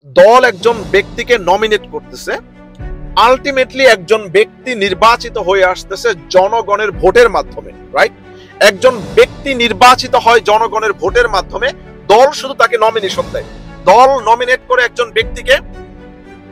দল একজন ব্যক্তিকে নমিনেট করতেছে, আলটিমেটলি একজন ব্যক্তি নির্বাচিত হয়ে আসতেছে জনগণের ভোটের মাধ্যমে, রাইট? একজন ব্যক্তি নির্বাচিত হয় জনগণের ভোটের মাধ্যমে, দল শুধু তাকে নমিনেশন দেয়। দল নমিনেট করে একজন ব্যক্তিকে,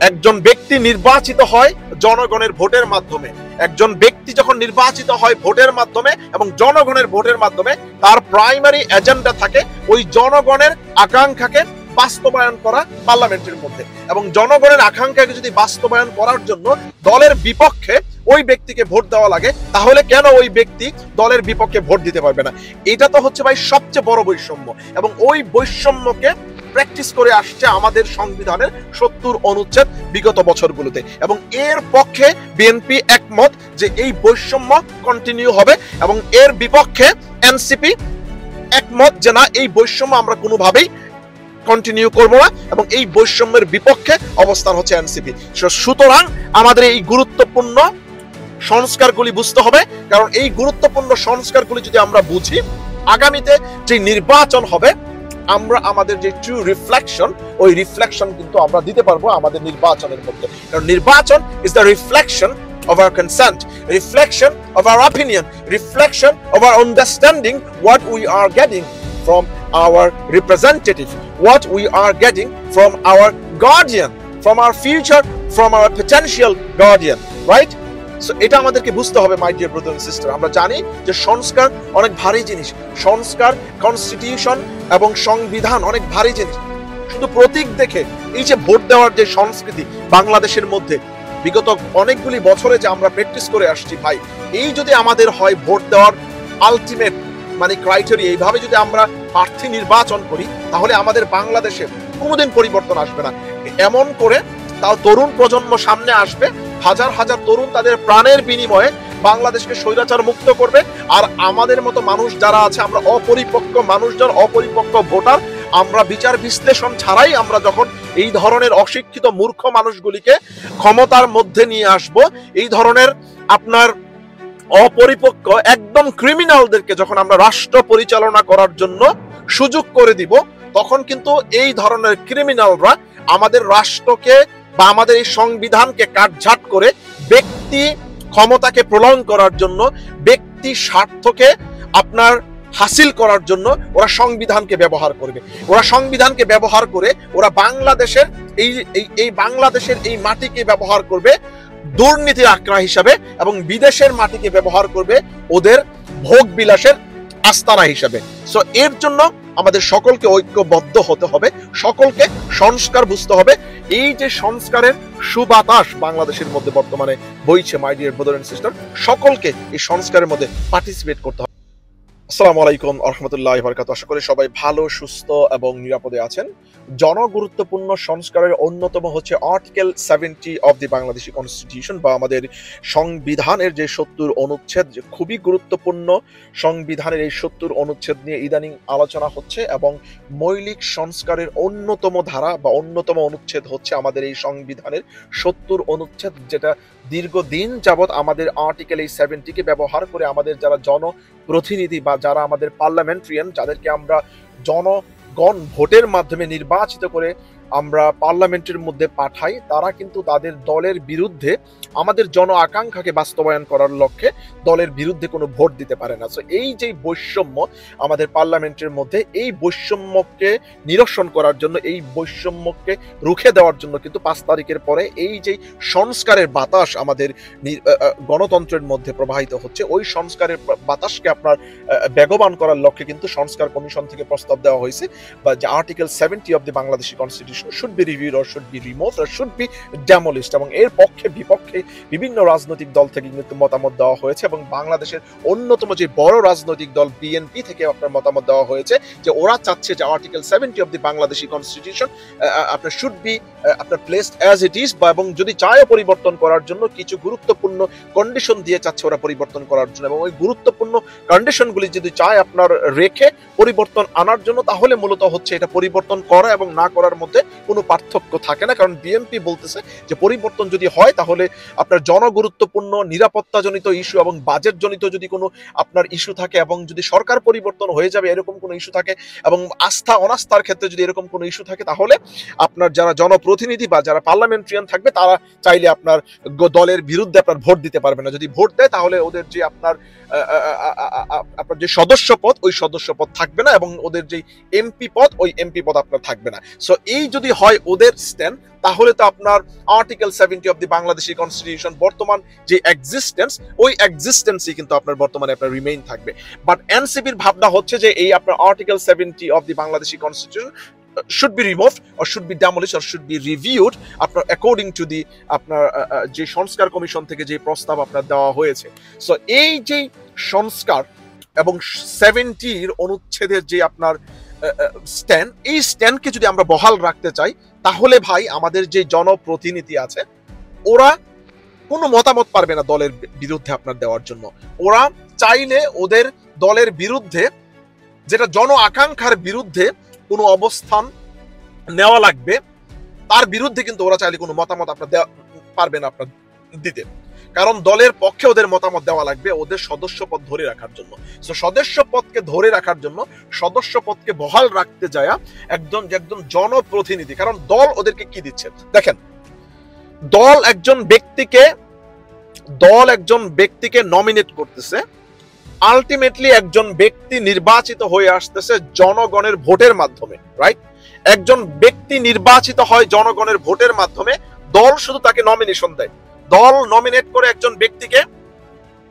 একজন ব্যক্তি নির্বাচিত হয় জনগণের ভোটের মাধ্যমে। একজন ব্যক্তি যখন নির্বাচিত হয় ভোটের মাধ্যমে এবং জনগণের ভোটের মাধ্যমে, তার প্রাইমারি এজেন্ডা থাকে ওই জনগণের আকাঙ্ক্ষাকে বাস্তবায়ন করা পার্লামেন্টের মধ্যে। এবং জনগণের আকাঙ্ক্ষাকে যদি বাস্তবায়ন করার জন্য দলের বিপক্ষে ওই ব্যক্তিকে ভোট দেওয়া লাগে, তাহলে কেন ওই ব্যক্তি দলের বিপক্ষে ভোট দিতে পারবে না? এটা তো হচ্ছে ভাই সবচেয়ে বড় বৈষম্য। এবং ওই বৈষম্যকে প্র্যাকটিস করে আসছে আমাদের সংবিধানের 70 অনুচ্ছেদ বিগত বছরগুলোতে। এবং এর পক্ষে বিএনপি একমত যে এই বৈষম্য কন্টিনিউ হবে, এবং এর বিপক্ষে এনসিপি একমত যে না, এই বৈষম্য আমরা কোনোভাবেই কন্টিনিউ করব না, এবং এই বৈষম্যের বিপক্ষে অবস্থান হচ্ছে এনসিপি। সুতরাং আমাদের এই গুরুত্বপূর্ণ সংস্কারগুলি বুঝতে হবে, কারণ এই গুরুত্বপূর্ণ সংস্কারগুলি যদি আমরা বুঝি, আগামীতে যে নির্বাচন হবে আমরা আমাদের যে ট্রু রিফ্লেকশন, ওই রিফ্লেকশন কিন্তু আমরা দিতে পারবো আমাদের নির্বাচনের মধ্যে। কারণ নির্বাচন is the reflection of our consent, reflection of our opinion, reflection of our understanding what we are getting from our representative, what we are getting from our guardian, from our future, from our potential guardian, right? So এটা আমাদেরকে বুঝতে হবে my dear brother and sister. আমরা জানি যে সংস্কার অনেক ভারী জিনিস, সংস্কার, কনস্টিটিউশন এবং সংবিধান অনেক ভারী জিনিস। শুধু প্রতীক দেখে এই যে ভোট দেওয়ার যে সংস্কৃতি বাংলাদেশের মধ্যে বিগত অনেকগুলি বছরে যে আমরা প্র্যাকটিস করে আসছি, ভাই এই যদি আমাদের হয় ভোট দেওয়ার আলটিমেট মানে ক্রাইটেরিয়া, এইভাবে যদি আমরা প্রার্থী নির্বাচন করি, তাহলে আমাদের বাংলাদেশে কোনোদিন পরিবর্তন আসবে না। এমন করে তাও তরুণ প্রজন্ম সামনে আসবে, হাজার হাজার তরুণ তাদের প্রাণের বিনিময়ে বাংলাদেশকে স্বৈরাচার মুক্ত করবে। আর আমাদের মতো মানুষ যারা আছে, আমরা অপরিপক্ক মানুষজন, অপরিপক্ক ভোটার, আমরা বিচার বিশ্লেষণ ছাড়াই আমরা যখন এই ধরনের অশিক্ষিত মূর্খ মানুষগুলিকে ক্ষমতার মধ্যে নিয়ে আসব, এই ধরনের আপনার অপরিপক্ক একদম ক্রিমিনালদেরকে যখন আমরা রাষ্ট্র পরিচালনা করার জন্য সুযোগ করে দিব, তখন কিন্তু এই ধরনের ক্রিমিনালরা আমাদের রাষ্ট্রকে বা আমাদের এই সংবিধানকে কাটছাঁট করে ব্যক্তি ক্ষমতাকে প্রলং করার জন্য, ব্যক্তি স্বার্থকে আপনার হাসিল করার জন্য ওরা সংবিধানকে ব্যবহার করবে। ওরা সংবিধানকে ব্যবহার করে ওরা বাংলাদেশের এই বাংলাদেশের এই মাটিকে ব্যবহার করবে দুর্নীতির আখড়া হিসাবে, এবং বিদেশের মাটিকে ব্যবহার করবে ওদের ভোগ বিলাসের আস্তানা হিসাবে। সো এর জন্য আমাদের সকলকে ঐক্যবদ্ধ হতে হবে, সকলকে সংস্কার বুঝতে হবে। এই যে সংস্কারের সুবাতাস বাংলাদেশের মধ্যে বর্তমানে বইছে my dear brother and sister, সকলকে এই সংস্কারের মধ্যে পার্টিসিপেট করতে হবে। আসসালামু আলাইকুম ওয়া রাহমাতুল্লাহি ওয়া বারাকাতুহু। আশা করি সবাই ভালো, সুস্থ এবং নিরাপদে আছেন। জনগুরুত্বপূর্ণ সংস্কারের অন্যতম হচ্ছে article 70 of the Bangladeshi constitution, বা আমাদের সংবিধানের যে 70 অনুচ্ছেদ, যে খুবই গুরুত্বপূর্ণ। সংবিধানের এই 70 অনুচ্ছেদ নিয়ে ইদানিং আলোচনা হচ্ছে, এবং মৌলিক সংস্কারের অন্যতম ধারা বা অন্যতম অনুচ্ছেদ হচ্ছে আমাদের এই সংবিধানের 70 অনুচ্ছেদ, যেটা দীর্ঘদিন যাবৎ আমাদের আর্টিকেল এই 70কে ব্যবহার করে আমাদের যারা জনপ্রতিনিধি বা যারা আমাদের পার্লামেন্টারিয়ান, যাদেরকে আমরা জনগণ ভোটের মাধ্যমে নির্বাচিত করে আমরা পার্লামেন্টের মধ্যে পাঠাই, তারা কিন্তু তাদের দলের বিরুদ্ধে, আমাদের জন আকাঙ্ক্ষাকে বাস্তবায়ন করার লক্ষ্যে দলের বিরুদ্ধে কোনো ভোট দিতে পারে না। সো এই যে বৈষম্য আমাদের পার্লামেন্টের মধ্যে, এই বৈষম্যকে নিরসন করার জন্য, এই বৈষম্যকে রুখে দেওয়ার জন্য কিন্তু 5 তারিখের পরে এই যে সংস্কারের বাতাস আমাদের গণতন্ত্রের মধ্যে প্রবাহিত হচ্ছে, ওই সংস্কারের বাতাসকে আপনার বেগবান করার লক্ষ্যে কিন্তু সংস্কার কমিশন থেকে প্রস্তাব দেওয়া হয়েছে, বা যে article 70 of the Bangladeshi constitution should be reviewed or should be removed or should be demolished। এবং এর পক্ষে বিপক্ষে বিভিন্ন রাজনৈতিক দল থেকে কিন্তু মতামত দেওয়া হয়েছে, এবং বাংলাদেশের অন্যতম যে বড় রাজনৈতিক দল বিএনপি থেকে আপনার মতামত দেওয়া হয়েছে যে ওরা চাচ্ছে যে article 70 of the Bangladeshi constitution আপনার শুড বি আপনার প্লেসড অ্যাজ ইট ইজ, বা এবং যদি চায় পরিবর্তন করার জন্য কিছু গুরুত্বপূর্ণ কন্ডিশন দিয়ে চাচ্ছে ওরা পরিবর্তন করার জন্য, এবং ওই গুরুত্বপূর্ণ কন্ডিশনগুলি যদি চায় আপনার রেখে পরিবর্তন আনার জন্য, তাহলে মূলত হচ্ছে এটা পরিবর্তন করা এবং না করার মধ্যে কোনো পার্থক্য থাকে না, কারণ বিএনপি বলতেছে যে পরিবর্তন যদি হয় তাহলে আপনার জনগুরুত্বপূর্ণ নিরাপত্তাজনিত ইস্যু এবং বাজেট জনিত যদি কোনো আপনার ইস্যু থাকে এবং যদি সরকার পরিবর্তন হয়ে যাবে এরকম কোনো ইস্যু থাকে এবং আস্থা অনাস্থার ক্ষেত্রে যদি এরকম কোনো ইস্যু থাকে, তাহলে আপনার যারা জনপ্রতিনিধি বা যারা পার্লামেন্টারিয়ান থাকবে তারা চাইলে আপনার দলের বিরুদ্ধে আপনার ভোট দিতে পারবে না। যদি ভোট দেয় তাহলে ওদের যে আপনার যে সদস্য পদ ওই সদস্য পদ থাকবে না এবং ওদের যে এমপি পদ ওই এমপি পদ আপনার থাকবে না। সো এই যদি হয় ওদের স্ট্যান্ড, তাহলে তো আপনার article 70 of the Bangladeshi constitution বর্তমান যে এক্সিস্টেন্স ওই এক্সিস্টেন্সই কিন্তু আপনার বর্তমানে আপনার রিমেইন থাকবে। বাট এনসিপির ভাবনা হচ্ছে যে এই আপনার article 70 of the Bangladeshi constitution should be removed or should be demolished or should be reviewed আপনার according to the আপনার যে সংস্কার কমিশন থেকে যে প্রস্তাব আপনার দেওয়া হয়েছে। সো এই যে সংস্কার এবং 70 অনুচ্ছেদের যে আপনার স্ট্যান্ড, এই স্ট্যান্ডকে যদি আমরা বহাল রাখতে চাই তাহলে ভাই আমাদের যে জনপ্রতিনিধি আছে ওরা কোনো মতামত পারবে না দলের বিরুদ্ধে আপনার দেওয়ার জন্য। ওরা চাইলে ওদের দলের বিরুদ্ধে যেটা জন আকাঙ্ক্ষার বিরুদ্ধে কোনো অবস্থান নেওয়া লাগবে তার বিরুদ্ধে কিন্তু ওরা চাইলে কোনো মতামত আপনার দেওয়া পারবে না আপনার দিতে, কারণ দলের পক্ষে ওদের মতামত দেওয়া লাগবে ওদের সদস্য পদ ধরে রাখার জন্য। সো সদস্য পদকে ধরে রাখার জন্য সদস্য পদকে বহাল রাখতে যায় একজন জনপ্রতিনিধি, কারণ দল ওদেরকে কি দিচ্ছে দেখেন, দল একজন ব্যক্তিকে নমিনেট করতেছে, আলটিমেটলি একজন ব্যক্তি নির্বাচিত হয়ে আসতেছে জনগণের ভোটের মাধ্যমে, রাইট? একজন ব্যক্তি নির্বাচিত হয় জনগণের ভোটের মাধ্যমে, দল শুধু তাকে নমিনেশন দেয়, দল নমিনেট করে একজন ব্যক্তিকে,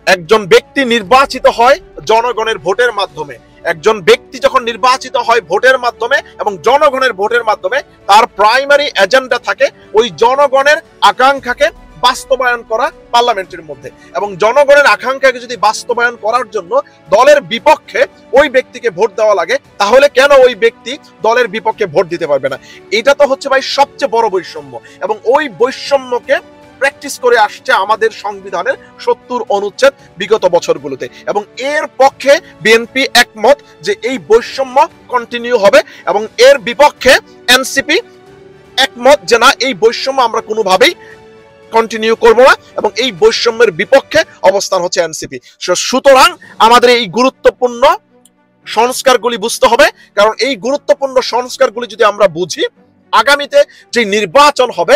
একজন ব্যক্তি নির্বাচিত হয় জনগণের ভোটের মাধ্যমে। একজন ব্যক্তি যখন নির্বাচিত হয় ভোটের মাধ্যমে এবং জনগণের ভোটের মাধ্যমে, তার প্রাইমারি এজেন্ডা থাকে ওই জনগণের আকাঙ্ক্ষাকে বাস্তবায়ন করা পার্লামেন্টের মধ্যে, এবং জনগণের আকাঙ্ক্ষাকে যদি বাস্তবায়ন করার জন্য দলের বিপক্ষে ওই ব্যক্তিকে ভোট দেওয়া লাগে, তাহলে কেন ওই ব্যক্তি দলের বিপক্ষে ভোট দিতে পারবে না? এটা তো হচ্ছে ভাই সবচেয়ে বড় বৈষম্য, এবং ওই বৈষম্যকে প্র্যাকটিস করে আসছে আমাদের সংবিধানের 70 অনুচ্ছেদ বিগত বছরগুলোতে, এবং এর পক্ষে বিএনপি একমত যে এই বৈষম্য কন্টিনিউ হবে, এবং এর বিপক্ষে এনসিপি একমত যে না, এই বৈষম্য আমরা কোনোভাবেই কন্টিনিউ করব না, এবং এই বৈষম্যের বিপক্ষে অবস্থান হচ্ছে এনসিপি। সুতরাং আমাদের এই গুরুত্বপূর্ণ সংস্কারগুলি বুঝতে হবে, কারণ এই গুরুত্বপূর্ণ সংস্কারগুলি যদি আমরা বুঝি, আগামীতে যে নির্বাচন হবে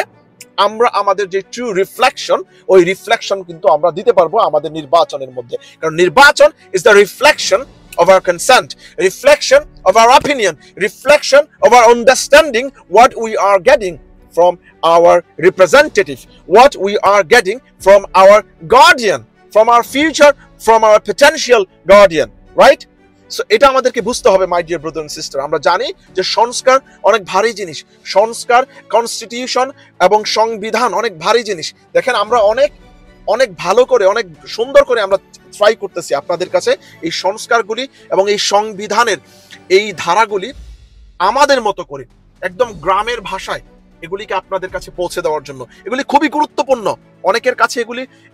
আমরা আমাদের যে ট্রু রিফ্লেকশন, ওই রিফ্লেকশন কিন্তু আমরা দিতে পারবো আমাদের নির্বাচনের মধ্যে, কারণ নির্বাচন is the reflection of our consent, reflection of our opinion, reflection of our understanding what we are getting from our representative, what we are getting from our guardian, from our future, from our potential guardian, right? So এটা আমাদেরকে বুঝতে হবে my dear brother and sister. আমরা জানি যে সংস্কার অনেক ভারী জিনিস, সংস্কার, কনস্টিটিউশন এবং সংবিধান অনেক ভারী জিনিস। দেখেন আমরা অনেক অনেক ভালো করে, অনেক সুন্দর করে আমরা ট্রাই করতেছি আপনাদের কাছে এই সংস্কারগুলি এবং এই সংবিধানের এই ধারাগুলি আমাদের মতো করে একদম গ্রামের ভাষায় এগুলিকে আপনাদের কাছে পৌঁছে দেওয়ার জন্য। এগুলি খুবই গুরুত্বপূর্ণ, অনেকের কাছে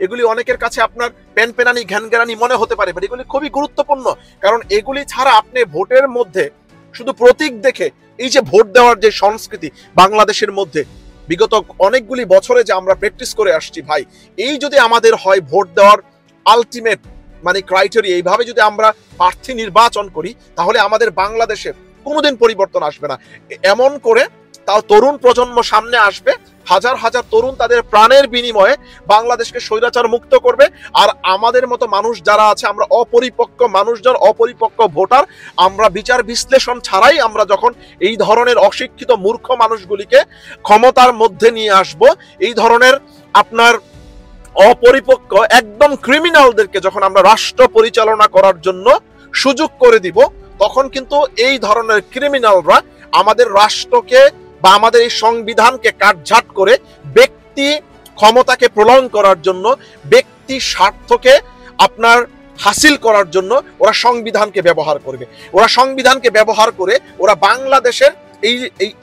এগুলি অনেকের কাছে আপনার পেনপেনানি ঘ্যানঘ্যানানি মনে হতে পারে, বাট এগুলি খুবই গুরুত্বপূর্ণ, কারণ এগুলি ছাড়া আপনি ভোটের মধ্যে শুধু প্রতীক দেখে এই যে ভোট দেওয়ার যে সংস্কৃতি বাংলাদেশের মধ্যে বিগত অনেকগুলি বছরে যে আমরা প্র্যাকটিস করে আসছি ভাই, এই যদি আমাদের হয় ভোট দেওয়ার আলটিমেট মানে ক্রাইটেরিয়া, এইভাবে যদি আমরা প্রার্থী নির্বাচন করি, তাহলে আমাদের বাংলাদেশে কোনোদিন পরিবর্তন আসবে না। এমন করে তাও তরুণ প্রজন্ম সামনে আসবে, হাজার হাজার তরুণ তাদের প্রাণের বিনিময়ে বাংলাদেশকে স্বৈরাচার মুক্ত করবে, আর আমাদের মতো মানুষ যারা আছে, আমরা অপরিপক্ক মানুষজন, অপরিপক্ক ভোটার, আমরা বিচার বিশ্লেষণ ছাড়াই আমরা যখন এই ধরনের অশিক্ষিত মূর্খ মানুষগুলিকে ক্ষমতার মধ্যে নিয়ে আসব, এই ধরনের আপনার অপরিপক্ক একদম ক্রিমিনালদেরকে যখন আমরা রাষ্ট্র পরিচালনা করার জন্য সুযোগ করে দিব, তখন কিন্তু এই ধরনের ক্রিমিনালরা আমাদের রাষ্ট্রকে বা আমাদের এই সংবিধানকে কাটঝাট করে ব্যক্তি ক্ষমতাকে প্রলং করার জন্য, ব্যক্তি স্বার্থকে আপনার হাসিল করার জন্য ওরা সংবিধানকে ব্যবহার করবে। ওরা সংবিধানকে ব্যবহার করে ওরা বাংলাদেশের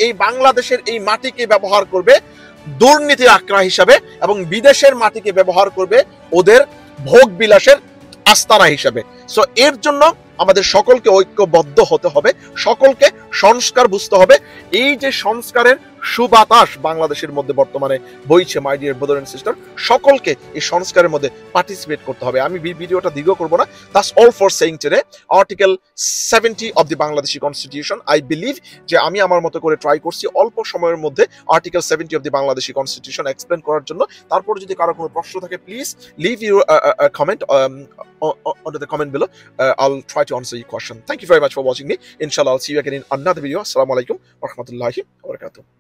এই বাংলাদেশের এই মাটিকে ব্যবহার করবে দুর্নীতির আখড়া হিসাবে, এবং বিদেশের মাটিকে ব্যবহার করবে ওদের ভোগ বিলাসের আস্তানা হিসাবে। সো এর জন্য আমাদের সকলকে ঐক্যবদ্ধ হতে হবে, সকলকে সংস্কার বুঝতে হবে। এই যে সংস্কারের সুবাতাস বাংলাদেশের মধ্যে বর্তমানে বইছে my dear brother and sister. সকলকে এই সংস্কারের মধ্যে পার্টিসিপেট করতে হবে। আমি ভিডিওটা দীর্ঘ করব না। That's all for saying today. Article 70 of the Bangladeshi constitution, I believe যে আমি আমার মতো করে ট্রাই করছি অল্প সময়ের মধ্যে article 70 of the Bangladeshi constitution explain করার জন্য। তারপর যদি কারো কোনো প্রশ্ন থাকে, please leave your comment under the comment below. I'll try to answer your question. Thank you very much for watching me. Inshallah, I'll see you again in another video. Assalamu alaikum wa rahmatullahi wa barakatuh.